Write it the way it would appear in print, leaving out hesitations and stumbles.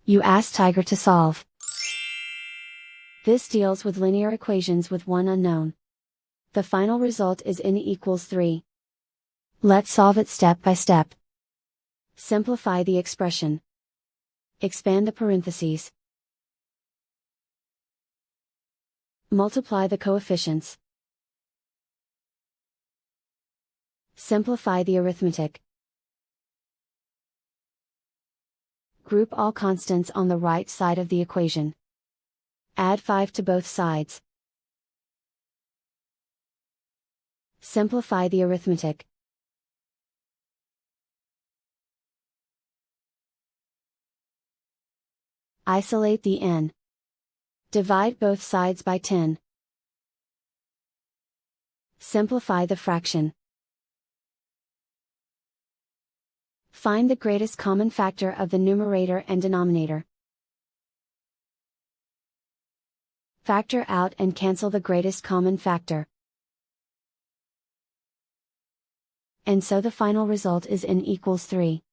You ask Tiger to solve. This deals with linear equations with one unknown. The final result is n equals 3. Let's solve it step by step. Simplify the expression. Expand the parentheses. Multiply the coefficients. Simplify the arithmetic. Group all constants on the right side of the equation. Add 5 to both sides. Simplify the arithmetic. Isolate the n. Divide both sides by 10. Simplify the fraction. Find the greatest common factor of the numerator and denominator. Factor out and cancel the greatest common factor. And so the final result is n equals 3.